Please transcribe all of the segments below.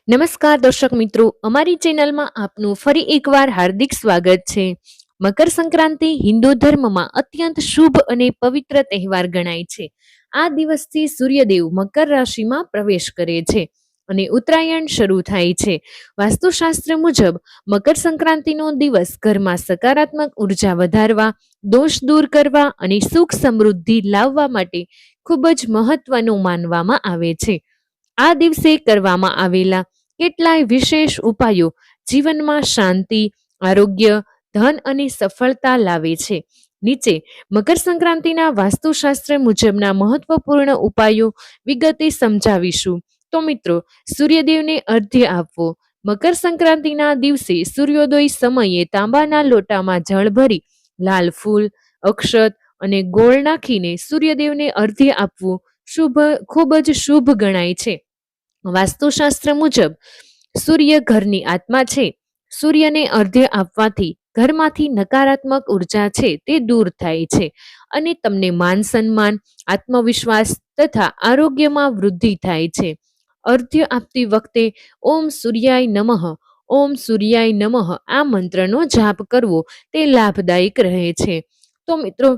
નમસ્કાર દર્શક મિત્રો, અમારી ચેનલમાં આપનું ફરી એકવાર હાર્દિક સ્વાગત છે. મકર સંક્રાંતિ હિન્દુ ધર્મમાં અત્યંત શુભ અને પવિત્ર તહેવાર ગણાય છે. આ દિવસથી સૂર્યદેવ મકર રાશિમાં પ્રવેશ કરે છે અને ઉત્તરાયણ શરૂ થાય છે. વાસ્તુશાસ્ત્ર મુજબ મકર સંક્રાંતિનો દિવસ ઘરમાં સકારાત્મક ઉર્જા વધારવા, દોષ દૂર કરવા અને સુખ સમૃદ્ધિ લાવવા માટે ખૂબ જ મહત્વનું માનવામાં આવે છે. આ દિવસે કરવામાં આવેલા કેટલાય વિશેષ ઉપાયો જીવનમાં શાંતિ, આરોગ્ય, ધન અને સફળતા લાવે છે. નીચે મકર સંક્રાંતિના વાસ્તુશાસ્ત્ર મુજબના મહત્વપૂર્ણ ઉપાયો વિગતે સમજાવીશું. તો મિત્રો, સૂર્યદેવને અર્ધ્ય આપવો. મકર સંક્રાંતિના દિવસે સૂર્યોદય સમયે તાંબાના લોટામાં જળ ભરી લાલ ફૂલ, અક્ષત અને ગોળ નાખીને સૂર્યદેવને અર્ધ્ય આપવું ખૂબ જ શુભ ગણાય છે. વાસ્તુશાસ્ત્ર મુજબ સૂર્ય ઘરની આત્મા છે. સૂર્યને અર્ધ્ય આપવાથી ઘરમાંથી નકારાત્મક ઉર્જા છે તે દૂર થાય છે અને તમને માન સન્માન, આત્મવિશ્વાસ તથા આરોગ્યમાં વૃદ્ધિ થાય છે. અર્ધ્ય આપતી વખતે ઓમ સૂર્યાય નમઃ, ઓમ સૂર્યાય નમઃ આ મંત્રનો જાપ કરવો તે લાભદાયક રહે છે. તો મિત્રો,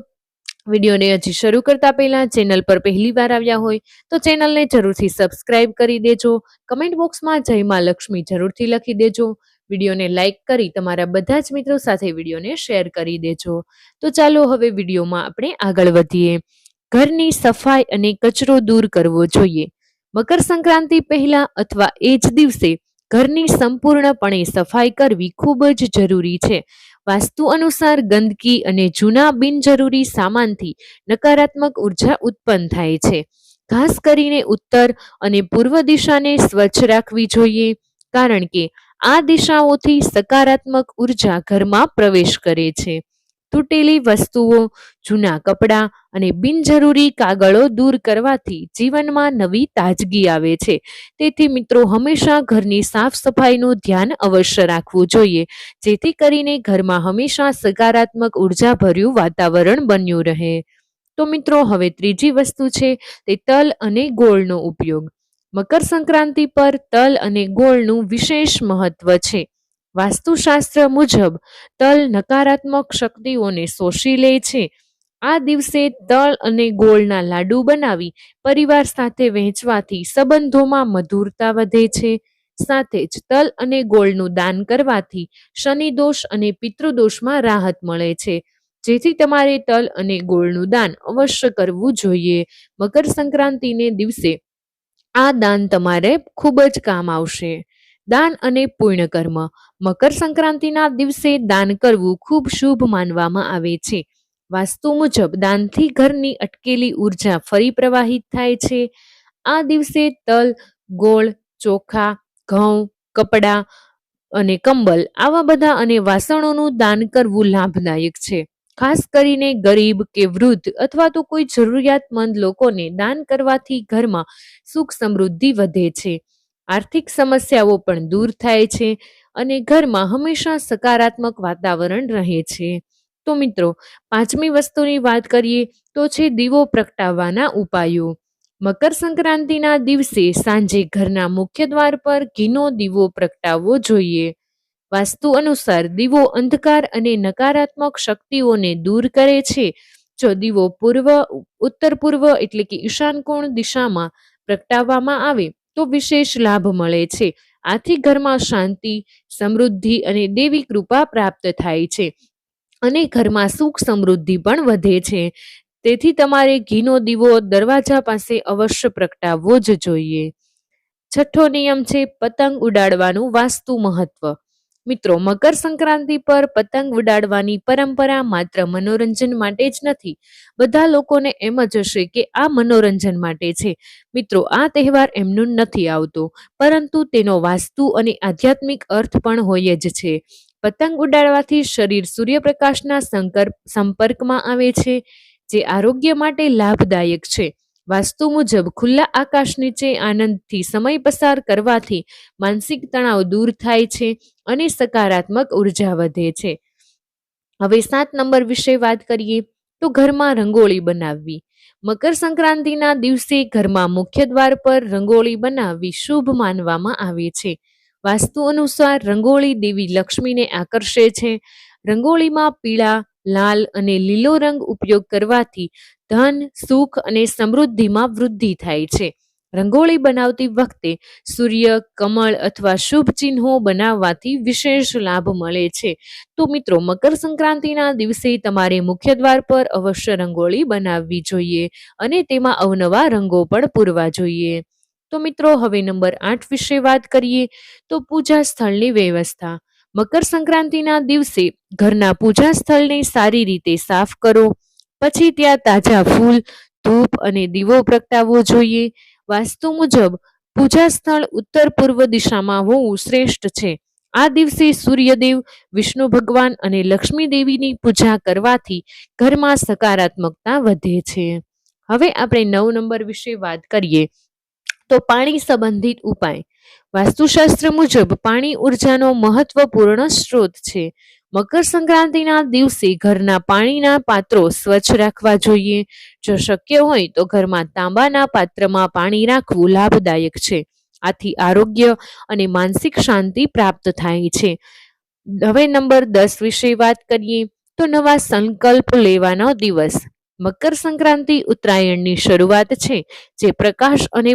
વિડીયોને હજી શરૂ કરતા પહેલા ચેનલ પર પહેલી વાર આવ્યા હોય તો ચેનલને જરૂરથી સબસ્ક્રાઇબ કરી દેજો. કમેન્ટ બોક્સમાં જય માં લક્ષ્મી જરૂરથી લખી દેજો. વિડીયોને લાઇક કરી તમારા બધા જ મિત્રો સાથે વિડીયોને શેર કરી દેજો. તો ચાલો હવે વિડીયોમાં આપણે આગળ વધીએ. ઘરની સફાઈ અને કચરો દૂર કરવો જોઈએ. મકર સંક્રાંતિ પહેલા અથવા એ જ દિવસે ઘરની સંપૂર્ણપણે સફાઈ કરવી ખૂબ જ જરૂરી છે. વાસ્તુ અનુસાર ગંદકી અને જૂના બિનજરૂરી સામાનથી નકારાત્મક ઉર્જા ઉત્પન્ન થાય છે. ખાસ કરીને ઉત્તર અને પૂર્વ દિશાને સ્વચ્છ રાખવી જોઈએ, કારણ કે આ દિશાઓથી સકારાત્મક ઉર્જા ઘરમાં પ્રવેશ કરે છે. તૂટેલી વસ્તુઓ, જૂના કપડાં અને બિનજરૂરી કાગળો દૂર કરવાથી જીવનમાં નવી તાજગી આવે છે. તેથી મિત્રો, હંમેશા ઘરની સાફ સફાઈનું ધ્યાન અવશ્ય રાખવું જોઈએ, જેથી કરીને ઘરમાં હંમેશા સકારાત્મક ઉર્જા ભર્યું વાતાવરણ બન્યું રહે. તો મિત્રો, હવે ત્રીજી વસ્તુ છે તે તલ અને ગોળનો ઉપયોગ. મકર સંક્રાંતિ પર તલ અને ગોળનું વિશેષ મહત્વ છે. વાસ્તુશાસ્ત્ર મુજબ તલ નકારાત્મક શક્તિઓને શોષી લે છે. આ દિવસે તલ અને ગોળના લાડુ બનાવી પરિવાર સાથે વહેંચવાથી સંબંધોમાં મધુરતા વધે છે. સાથે જ તલ અને ગોળનું દાન કરવાથી શનિ દોષ અને પિતૃદોષમાં રાહત મળે છે. જેથી તમારે તલ અને ગોળનું દાન અવશ્ય કરવું જોઈએ. મકર સંક્રાંતિને દિવસે આ દાન તમારે ખૂબ જ કામ આવશે. દાન અને પુણ્ય કર્મ. મકર સંક્રાંતિના દિવસે દાન કરવું ખૂબ શુભ માનવામાં આવે છે. વાસ્તુ મુજબ દાનથી ઘરની અટકેલી ઉર્જા ફરી પ્રવાહિત થાય છે. આ દિવસે તલ, ગોળ, ચોખા, ઘઉં, કપડાં અને કંબલ આવા બધા અને વાસણોનું દાન કરવું લાભદાયક છે. ખાસ કરીને ગરીબ કે વૃદ્ધ અથવા તો કોઈ જરૂરિયાતમંદ લોકોને દાન કરવાથી ઘરમાં સુખ સમૃદ્ધિ વધે છે. આર્થિક સમસ્યાઓ પણ દૂર થાય છે અને ઘરમાં હંમેશા સકારાત્મક વાતાવરણ રહે છે. તો મિત્રો, પાંચમી વસ્તુની વાત કરીએ તો છે દીવો પ્રગટાવવાના ઉપાયો. મકર સંક્રાંતિના દિવસે સાંજે ઘરના મુખ્ય દ્વાર પર ઘીનો દીવો પ્રગટાવવો જોઈએ. વાસ્તુ અનુસાર દીવો અંધકાર અને નકારાત્મક શક્તિઓને દૂર કરે છે. જો દીવો ઉત્તર પૂર્વ એટલે કે ઈશાન કોણ દિશામાં પ્રગટાવવામાં આવે તો વિશેષ લાભ મળે છે. આથી ઘરમાં શાંતિ, સમૃદ્ધિ અને દેવી કૃપા પ્રાપ્ત થાય છે અને ઘરમાં સુખ સમૃદ્ધિ પણ વધે છે. તેથી તમારે ઘીનો દીવો દરવાજા પાસે અવશ્ય પ્રગટાવવો જ જોઈએ. છઠ્ઠો નિયમ છે પતંગ ઉડાડવાનું વાસ્તુ મહત્વ. મિત્રો, મકર સંક્રાંતિ પર પતંગ ઉડાડવાની પરંપરા માત્ર મનોરંજન માટે જ નથી. બધા લોકોને એમ જ હશે કે આ મનોરંજન માટે છે. મિત્રો, આ તહેવાર એમનું નથી આવતો, પરંતુ તેનો વાસ્તુ અને આધ્યાત્મિક અર્થ પણ હોય જ છે. પતંગ ઉડાડવાથી શરીર સૂર્યપ્રકાશના સંપર્કમાં આવે છે, જે આરોગ્ય માટે લાભદાયક છે. વાસ્તુ મુજબ ખુલ્લા આકાશ નીચે આનંદથી સમય પસાર કરવાથી માનસિક તણાવ દૂર થાય છે અને સકારાત્મક ઉર્જા વધે છે. હવે 7 નંબર વિશે વાત કરીએ તો ઘરમાં રંગોળી બનાવવી. મકર સંક્રાંતિના દિવસે ઘરમાં મુખ્ય દ્વાર પર રંગોળી બનાવવી શુભ માનવામાં આવે છે. વાસ્તુ અનુસાર રંગોળી દેવી લક્ષ્મીને આકર્ષે છે. રંગોળીમાં પીળા, લાલ અને લીલો રંગ ઉપયોગ કરવાથી ધન, સુખ અને સમૃદ્ધિમાં વૃદ્ધિ થાય છે. રંગોળી બનાવતી વખતે સૂર્ય, કમળ અથવા શુભ ચિહ્નો બનાવવાથી વિશેષ લાભ મળે છે. તો મિત્રો, મકર સંક્રાંતિના દિવસે તમારે મુખ્ય દ્વાર પર અવશ્ય રંગોળી બનાવવી જોઈએ અને તેમાં અવનવા રંગો પણ પૂરવા જોઈએ. તો મિત્રો, હવે નંબર 8 વિશે વાત કરીએ તો પૂજા સ્થળની વ્યવસ્થા. મકર સંક્રાંતિના દિવસે ઘરના પૂજા સ્થળને સારી રીતે સાફ કરો. પછી ત્યાં તાજા ફૂલ, ધૂપ અને દીવો પ્રગટાવવો જોઈએ. વાસ્તુ મુજબ પૂજા સ્થળ ઉત્તર પૂર્વ દિશામાં હોવું શ્રેષ્ઠ છે. આ દિવસે સૂર્યદેવ, વિષ્ણુ ભગવાન અને લક્ષ્મી દેવીની પૂજા કરવાથી ઘરમાં સકારાત્મકતા વધે છે. હવે આપણે 9 નંબર વિશે વાત કરીએ તો પાણી સંબંધિત ઉપાય. વાસ્તુશાસ્ત્ર મુજબ પાણી ઉર્જાનો મહત્વપૂર્ણ સ્ત્રોત છે. મકર સંક્રાંતિના દિવસે ઘરના પાણીના પાત્રો સ્વચ્છ રાખવા જોઈએ. જો શક્ય હોય તો ઘરમાં તાંબાના પાત્રમાં પાણી રાખવું લાભદાયક છે. આથી આરોગ્ય અને માનસિક શાંતિ પ્રાપ્ત થાય છે. હવે નંબર 10 વિશે વાત કરીએ તો નવા સંકલ્પ લેવાનો દિવસ. મકર સંક્રાંતિ ઉત્તરાયણની શરૂઆત છે, જે પ્રકાશ અને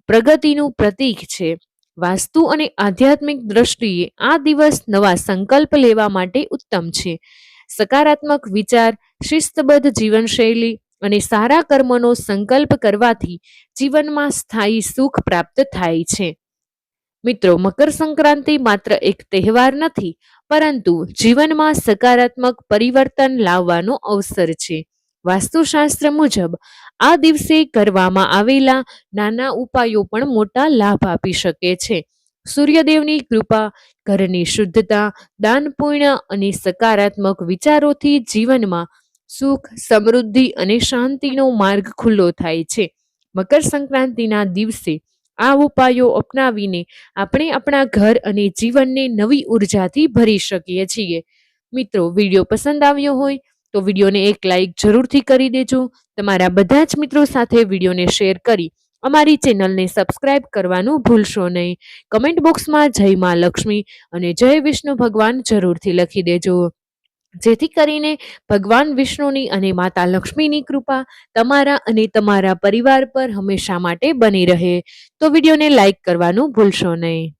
પ્રગતિનું પ્રતીક છે. વાસ્તુ અને આધ્યાત્મિક દ્રષ્ટિએ આ દિવસ નવા સંકલ્પ લેવા માટે ઉત્તમ છે. સકારાત્મક વિચાર, શિસ્તબદ્ધ જીવનશૈલી અને સારા કર્મનો સંકલ્પ કરવાથી જીવનમાં સ્થાયી સુખ પ્રાપ્ત થાય છે. મિત્રો, મકર સંક્રાંતિ માત્ર એક તહેવાર નથી, પરંતુ જીવનમાં સકારાત્મક પરિવર્તન લાવવાનો અવસર છે. વાસ્તુશાસ્ત્ર મુજબ આ દિવસે કરવામાં આવેલા નાના ઉપાયો પણ મોટા લાભ આપી શકે છે. સૂર્યદેવની કૃપા, ઘરની શુદ્ધતા, દાન, પુણ્ય અને સકારાત્મક વિચારોથી જીવનમાં સુખ, સમૃદ્ધિ અને શાંતિનો માર્ગ ખુલ્લો થાય છે. મકર સંક્રાંતિના દિવસે આ ઉપાયો અપનાવીને આપણે આપણા ઘર અને જીવનને નવી ઉર્જાથી ભરી શકીએ છીએ. મિત્રો, વિડીયો પસંદ આવ્યો હોય તો વિડીયોને એક લાઈક જરૂરથી કરી દેજો. તમારા બધા જ મિત્રો સાથે વિડીયોને શેર કરી અમારી ચેનલને સબસ્ક્રાઇબ કરવાનું ભૂલશો નહીં. કમેન્ટ બોક્સમાં જય માં લક્ષ્મી અને જય વિષ્ણુ ભગવાન જરૂરથી લખી દેજો, જેથી કરીને ભગવાન વિષ્ણુની અને માતા લક્ષ્મીની કૃપા તમારા અને તમારા પરિવાર પર હંમેશા માટે બની રહે. તો વિડીયોને લાઈક કરવાનું ભૂલશો નહીં.